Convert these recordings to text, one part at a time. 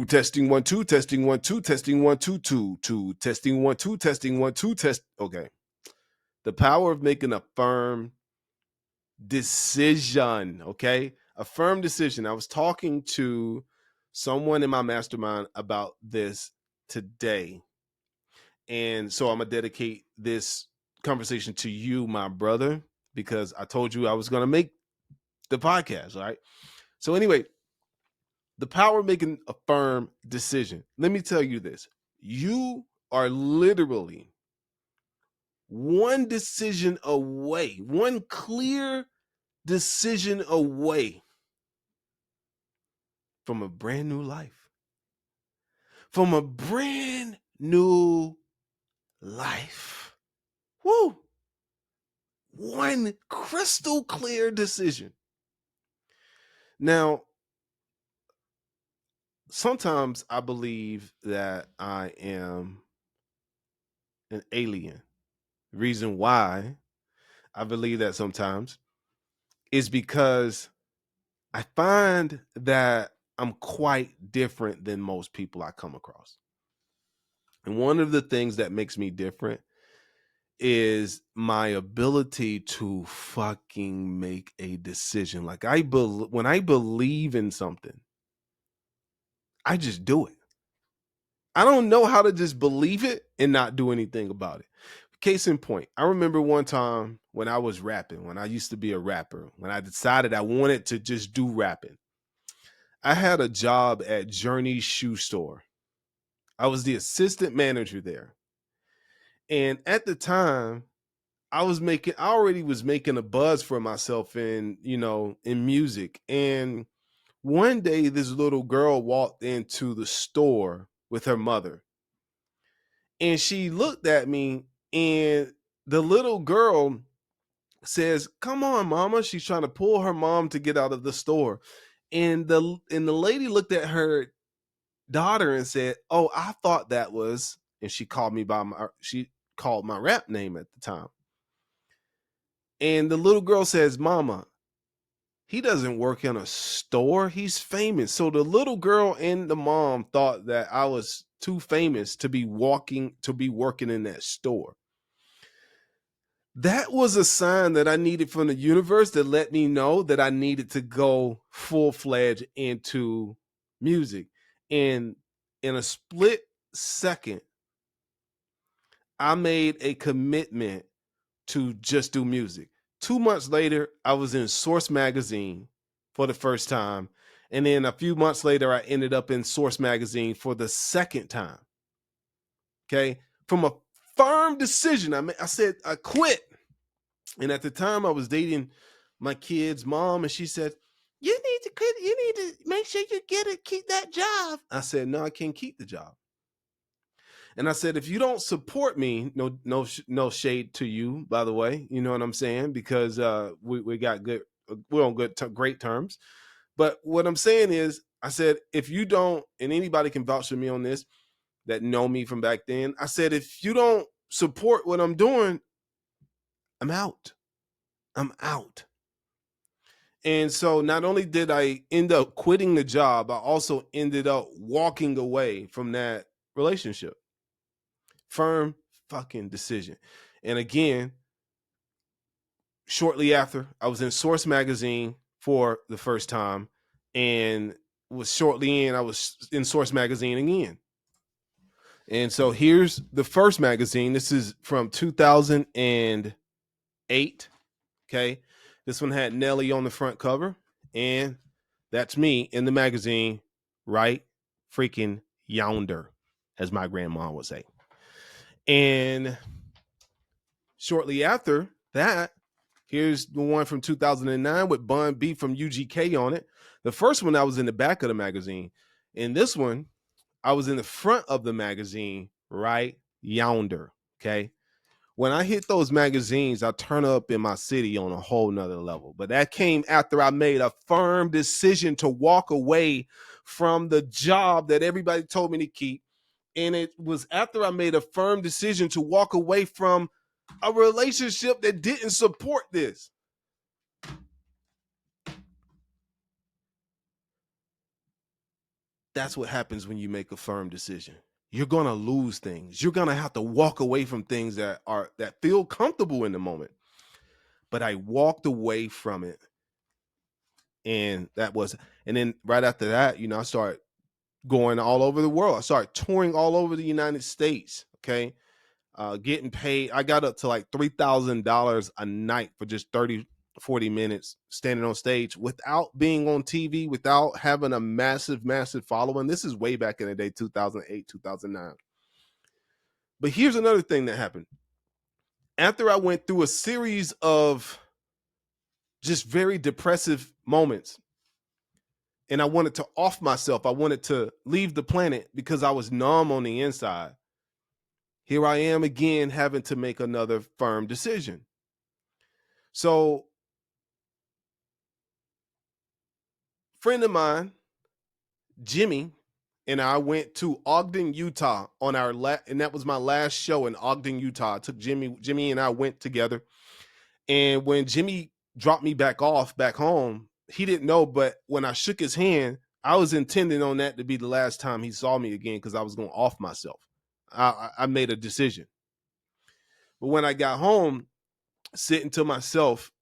Testing 1 2, testing 1 2, testing 1 2 2 2, testing 1 2, testing 1 2, test. Okay. The power of making a firm decision. Okay. A firm decision. I was talking to someone in my mastermind about this today. And so I'm going to dedicate this conversation to you, my brother, because I told you I was going to make the podcast. All right. So, anyway, the power of making a firm decision. Let me tell you this. You are literally one decision away, one clear decision away from a brand new life, from a brand new life. Woo! One crystal clear decision. Now, sometimes I believe that I am an alien. The reason why I believe that sometimes is because I find that I'm quite different than most people I come across. And one of the things that makes me different is my ability to fucking make a decision. Like when I believe in something, I just do it. I don't know how to just believe it and not do anything about it. Case in point, I remember one time when I was rapping, when I used to be a rapper, when I decided I wanted to just do rapping. I had a job at Journey's shoe store. I was the assistant manager there. And at the time, I already was making a buzz for myself in music. And one day this little girl walked into the store with her mother. And she looked at me, and the little girl says, "Come on, mama." She's trying to pull her mom to get out of the store. And the lady looked at her daughter and said, "Oh, I thought that was," and she called my rap name at the time. And the little girl says, "Mama, he doesn't work in a store. He's famous." So the little girl and the mom thought that I was too famous to be working in that store. That was a sign that I needed from the universe that let me know that I needed to go full-fledged into music. And in a split second, I made a commitment to just do music. 2 months later, I was in Source Magazine for the first time. And then a few months later, I ended up in Source Magazine for the second time. Okay. From a firm decision, I said, I quit. And at the time I was dating my kid's mom, and she said, "You need to quit. You need to make sure you keep that job." I said, "No, I can't keep the job." And I said, "If you don't support me," no shade to you, by the way, you know what I'm saying? Because we got we're on great terms. But what I'm saying is, I said, if you don't, and anybody can vouch for me on this that know me from back then, I said, if you don't support what I'm doing, I'm out. I'm out. And so not only did I end up quitting the job, I also ended up walking away from that relationship. Firm fucking decision. And again, shortly after, I was in Source Magazine for the first time, and was shortly I was in Source Magazine again. And so here's the first magazine. This is from 2008. Okay. This one had Nelly on the front cover, and that's me in the magazine, right freaking yonder, as my grandma would say. And shortly after that, here's the one from 2009 with Bun B from UGK on it. The first one, I was in the back of the magazine. In this one, I was in the front of the magazine, right yonder. Okay. When I hit those magazines, I turn up in my city on a whole nother level. But that came after I made a firm decision to walk away from the job that everybody told me to keep. And it was after I made a firm decision to walk away from a relationship that didn't support this. That's what happens when you make a firm decision. You're going to lose things. You're going to have to walk away from things that feel comfortable in the moment. But I walked away from it, and then right after that, I started going all over the world. I started touring all over the United States. Okay. Getting paid. I got up to like $3,000 a night for just 30-40 minutes standing on stage without being on TV, without having a massive following. This is way back in the day, 2008, 2009. But here's another thing that happened. After I went through a series of just very depressive moments, and I wanted to off myself, I wanted to leave the planet because I was numb on the inside. Here I am again having to make another firm decision. So, friend of mine, Jimmy, and I went to Ogden, Utah on and that was my last show in Ogden, Utah. I took Jimmy and I went together. And when Jimmy dropped me back home, he didn't know, but when I shook his hand, I was intending on that to be the last time he saw me again because I was going to off myself. I made a decision. But when I got home, sitting to myself,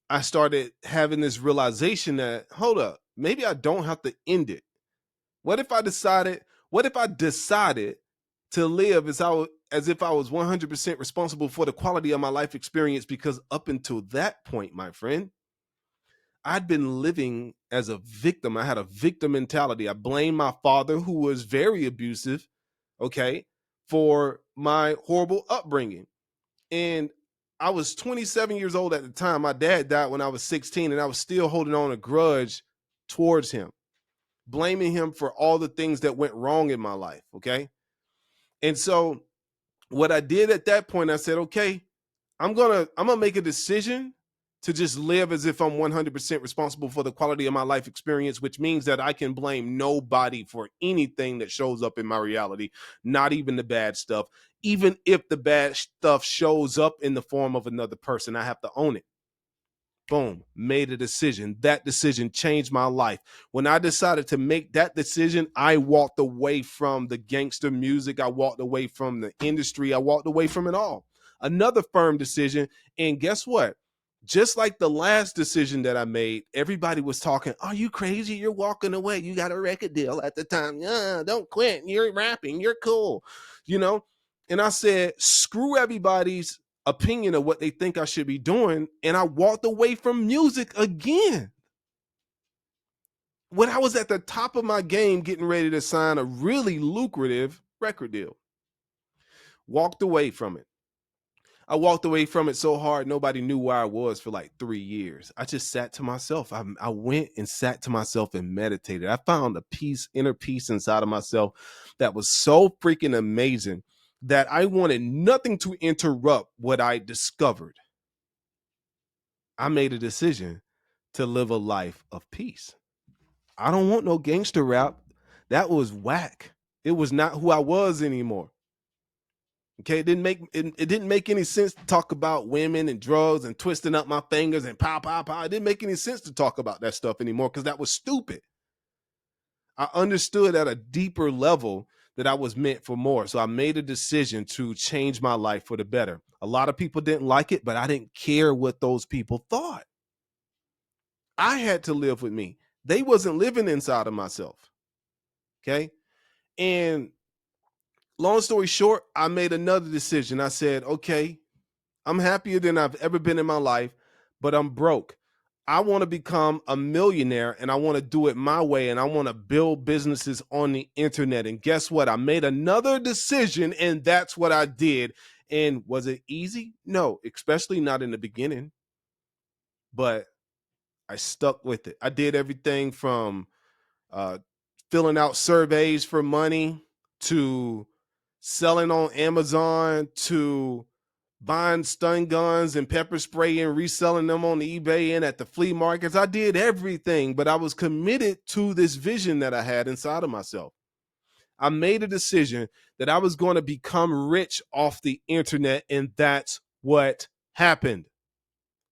I started having this realization that, hold up, maybe I don't have to end it. What if I decided to live as if I was 100% responsible for the quality of my life experience? Because up until that point, my friend, I'd been living as a victim. I had a victim mentality. I blamed my father, who was very abusive, okay, for my horrible upbringing. And I was 27 years old at the time. My dad died when I was 16, and I was still holding on a grudge towards him, blaming him for all the things that went wrong in my life, okay? And so what I did at that point, I said, okay, I'm gonna make a decision to just live as if I'm 100% responsible for the quality of my life experience, which means that I can blame nobody for anything that shows up in my reality, not even the bad stuff. Even if the bad stuff shows up in the form of another person, I have to own it. Boom, made a decision. That decision changed my life. When I decided to make that decision, I walked away from the gangster music. I walked away from the industry. I walked away from it all. Another firm decision. And guess what? Just like the last decision that I made, everybody was talking, are you crazy? You're walking away. You got a record deal at the time. Yeah, don't quit. You're rapping. You're cool. And I said, screw everybody's opinion of what they think I should be doing. And I walked away from music again. When I was at the top of my game, getting ready to sign a really lucrative record deal, walked away from it. I walked away from it so hard, nobody knew where I was for like 3 years. I just sat to myself. I went and sat to myself and meditated. I found a inner peace inside of myself that was so freaking amazing that I wanted nothing to interrupt what I discovered. I made a decision to live a life of peace. I don't want no gangster rap. That was whack. It was not who I was anymore. Okay, it didn't make any sense to talk about women and drugs and twisting up my fingers and pow pow pow. It didn't make any sense to talk about that stuff anymore because that was stupid. I understood at a deeper level that I was meant for more. So I made a decision to change my life for the better. A lot of people didn't like it, but I didn't care what those people thought. I had to live with me. They wasn't living inside of myself. Okay. And long story short, I made another decision. I said, okay, I'm happier than I've ever been in my life, but I'm broke. I want to become a millionaire and I want to do it my way. And I want to build businesses on the internet. And guess what? I made another decision and that's what I did. And was it easy? No, especially not in the beginning, but I stuck with it. I did everything from filling out surveys for money to selling on Amazon to buying stun guns and pepper spray and reselling them on eBay and at the flea markets. I did everything, but I was committed to this vision that I had inside of myself. I made a decision that I was going to become rich off the internet, and that's what happened.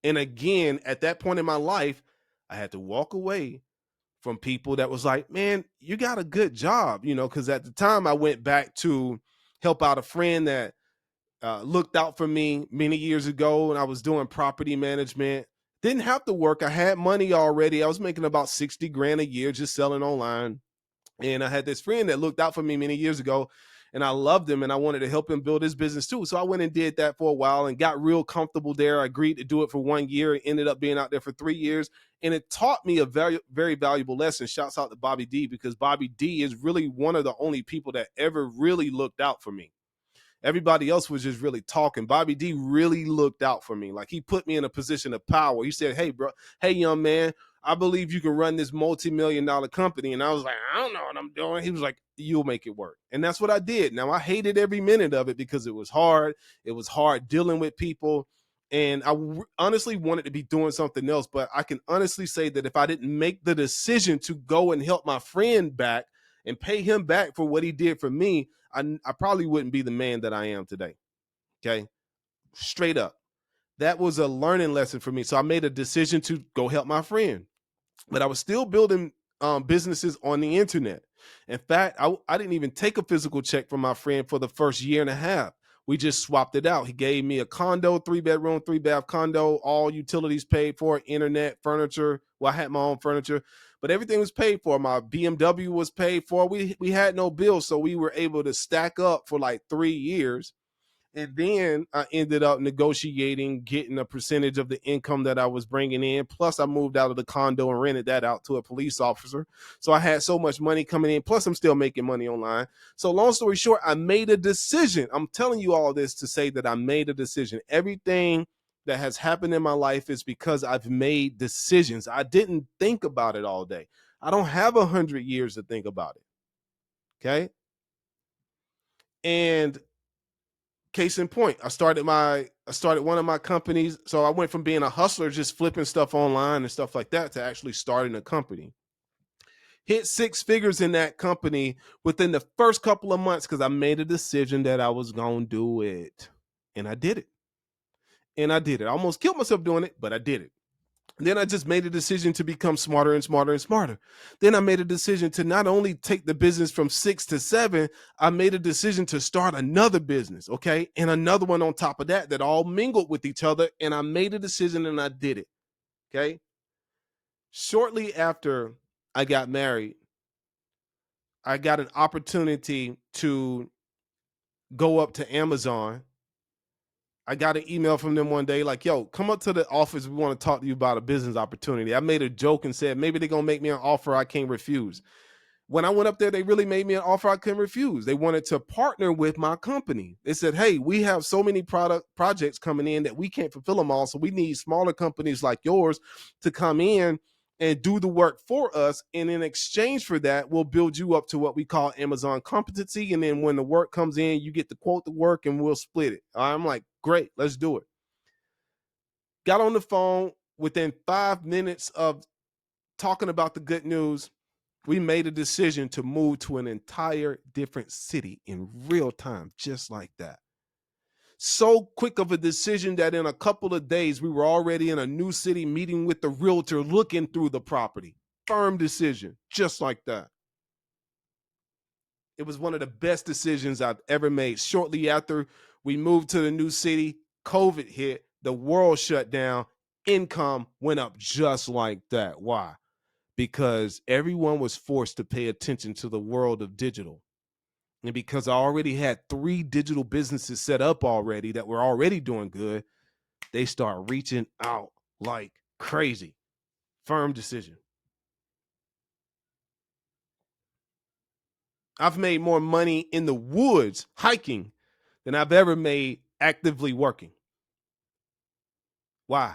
And again, at that point in my life, I had to walk away from people that was like, man, you got a good job, because at the time I went back to help out a friend that looked out for me many years ago, and I was doing property management. Didn't have to work. I had money already. I was making about 60 grand a year just selling online. And I had this friend that looked out for me many years ago, and I loved him and I wanted to help him build his business too. So I went and did that for a while and got real comfortable there. I agreed to do it for 1 year. It ended up being out there for 3 years. And it taught me a very, very valuable lesson. Shouts out to Bobby D, because Bobby D is really one of the only people that ever really looked out for me. Everybody else was just really talking. Bobby D really looked out for me. Like, he put me in a position of power. He said, hey, bro, hey, young man, I believe you can run this multi-million-dollar company. And I was like, I don't know what I'm doing. He was like, you'll make it work. And that's what I did. Now, I hated every minute of it because it was hard. It was hard dealing with people. And I honestly wanted to be doing something else. But I can honestly say that if I didn't make the decision to go and help my friend back and pay him back for what he did for me, I probably wouldn't be the man that I am today. Okay. Straight up. That was a learning lesson for me. So I made a decision to go help my friend, but I was still building businesses on the internet. In fact, I didn't even take a physical check from my friend for the first year and a half. We just swapped it out. He gave me a condo, 3-bedroom, 3-bath condo, all utilities paid for, internet, furniture. Well, I had my own furniture, but everything was paid for. My BMW was paid for. We had no bills, so we were able to stack up for like 3 years. And then I ended up negotiating, getting a percentage of the income that I was bringing in. Plus, I moved out of the condo and rented that out to a police officer. So I had so much money coming in. Plus, I'm still making money online. So long story short, I made a decision. I'm telling you all this to say that I made a decision. Everything that has happened in my life is because I've made decisions. I didn't think about it all day. I don't have 100 years to think about it. Okay. And case in point, I started one of my companies. So I went from being a hustler, just flipping stuff online and stuff like that, to actually starting a company. Hit 6 figures in that company within the first couple of months because I made a decision that I was going to do it. And I did it. I almost killed myself doing it, but I did it. Then I just made a decision to become smarter and smarter and smarter. Then I made a decision to not only take the business from 6 to 7, I made a decision to start another business, okay? And another one on top of that all mingled with each other. And I made a decision and I did it, okay? Shortly after I got married, I got an opportunity to go up to Amazon. I got an email from them one day like, yo, come up to the office. We want to talk to you about a business opportunity. I made a joke and said, maybe they're going to make me an offer I can't refuse. When I went up there, they really made me an offer I couldn't refuse. They wanted to partner with my company. They said, hey, we have so many projects coming in that we can't fulfill them all. So we need smaller companies like yours to come in and do the work for us. And in exchange for that, we'll build you up to what we call Amazon competency. And then when the work comes in, you get to quote the work and we'll split it. I'm like, great, let's do it. Got on the phone. Within 5 minutes of talking about the good news, we made a decision to move to an entire different city in real time, just like that. So quick of a decision that in a couple of days, we were already in a new city, meeting with the realtor, looking through the property. Firm decision, just like that. It was one of the best decisions I've ever made. Shortly after we moved to the new city, COVID hit, the world shut down, income went up just like that. Why? Because everyone was forced to pay attention to the world of digital. And because I already had 3 digital businesses set up already that were already doing good, they start reaching out like crazy. Firm decision. I've made more money in the woods hiking than I've ever made actively working. Why?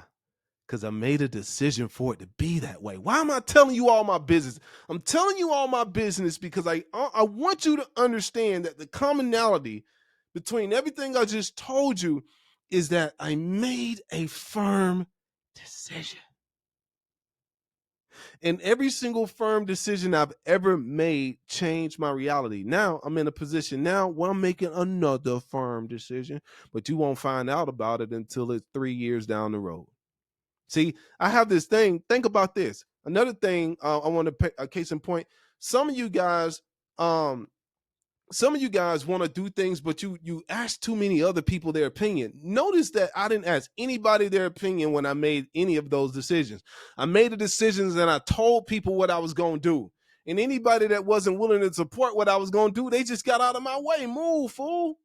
Because I made a decision for it to be that way. Why am I telling you all my business? I'm telling you all my business because I want you to understand that the commonality between everything I just told you is that I made a firm decision. And every single firm decision I've ever made changed my reality. Now I'm in a position now where I'm making another firm decision, but you won't find out about it until it's 3 years down the road. See, I have this thing. Think about this. Another thing I want to pay a case in point. Some of you guys, want to do things, but you ask too many other people their opinion. Notice that I didn't ask anybody their opinion when I made any of those decisions. I made the decisions and I told people what I was going to do. And anybody that wasn't willing to support what I was going to do, they just got out of my way. Move, fool.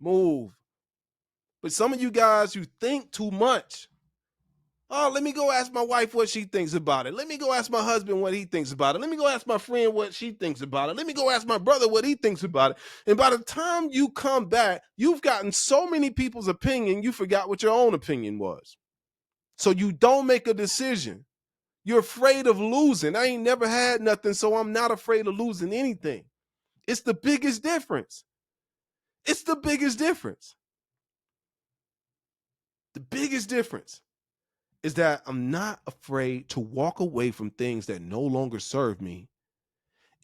Move. But some of you guys, you think too much. Oh, let me go ask my wife what she thinks about it. Let me go ask my husband what he thinks about it. Let me go ask my friend what she thinks about it. Let me go ask my brother what he thinks about it. And by the time you come back, you've gotten so many people's opinion, you forgot what your own opinion was. So you don't make a decision. You're afraid of losing. I ain't never had nothing, so I'm not afraid of losing anything. It's the biggest difference. It's the biggest difference. The biggest difference is that I'm not afraid to walk away from things that no longer serve me.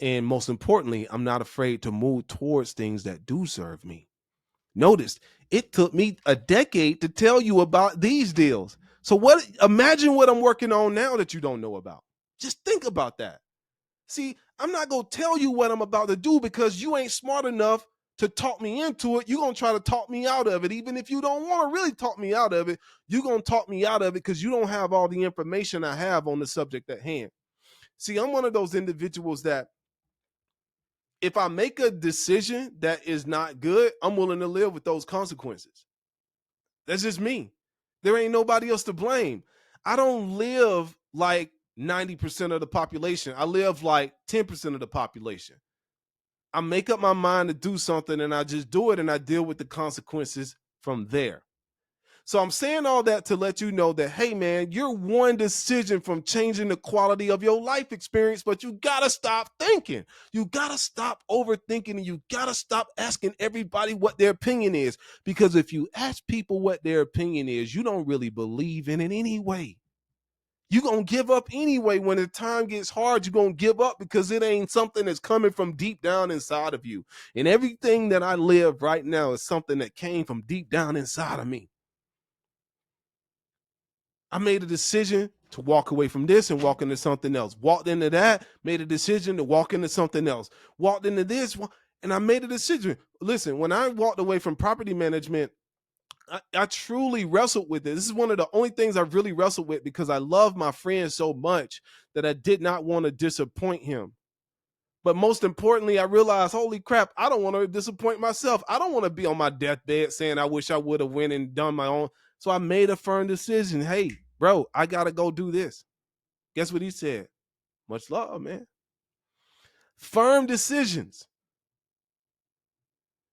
And most importantly, I'm not afraid to move towards things that do serve me. Notice it took me a decade to tell you about these deals. So imagine what I'm working on now that you don't know about. Just think about that. See, I'm not going to tell you what I'm about to do because you ain't smart enough to talk me into it. You're going to try to talk me out of it. Even if you don't want to really talk me out of it, you're going to talk me out of it because you don't have all the information I have on the subject at hand. See, I'm one of those individuals that if I make a decision that is not good, I'm willing to live with those consequences. That's just me. There ain't nobody else to blame. I don't live like 90% of the population. I live like 10% of the population. I make up my mind to do something and I just do it and I deal with the consequences from there. So I'm saying all that to let you know that, hey, man, you're one decision from changing the quality of your life experience, but you got to stop thinking. You got to stop overthinking and you got to stop asking everybody what their opinion is. Because if you ask people what their opinion is, you don't really believe in it anyway. You're going to give up anyway. When the time gets hard, you're going to give up because it ain't something that's coming from deep down inside of you. And everything that I live right now is something that came from deep down inside of me. I made a decision to walk away from this and walk into something else. Walked into that, made a decision to walk into something else. Walked into this, and I made a decision. Listen, when I walked away from property management, I truly wrestled with it. This is one of the only things I've really wrestled with because I love my friend so much that I did not want to disappoint him. But most importantly, I realized, holy crap, I don't want to disappoint myself. I don't want to be on my deathbed saying I wish I would have went and done my own. So I made a firm decision. Hey, bro, I got to go do this. Guess what he said? Much love, man. Firm decisions.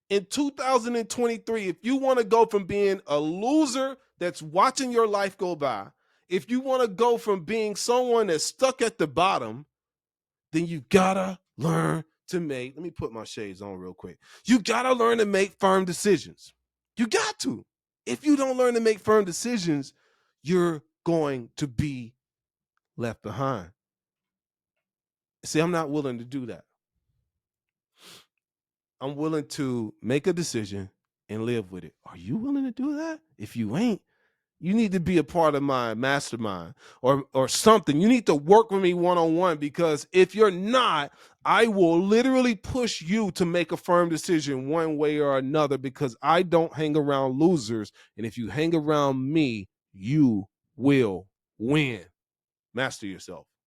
In 2023, if you want to go from being a loser that's watching your life go by, if you want to go from being someone that's stuck at the bottom, then you gotta learn to make, let me put my shades on real quick. You gotta learn to make firm decisions. You got to. If you don't learn to make firm decisions, you're going to be left behind. See, I'm not willing to do that. I'm willing to make a decision and live with it. Are you willing to do that? If you ain't, you need to be a part of my mastermind or something. You need to work with me one-on-one because if you're not, I will literally push you to make a firm decision one way or another because I don't hang around losers. And if you hang around me, you will win. Master yourself.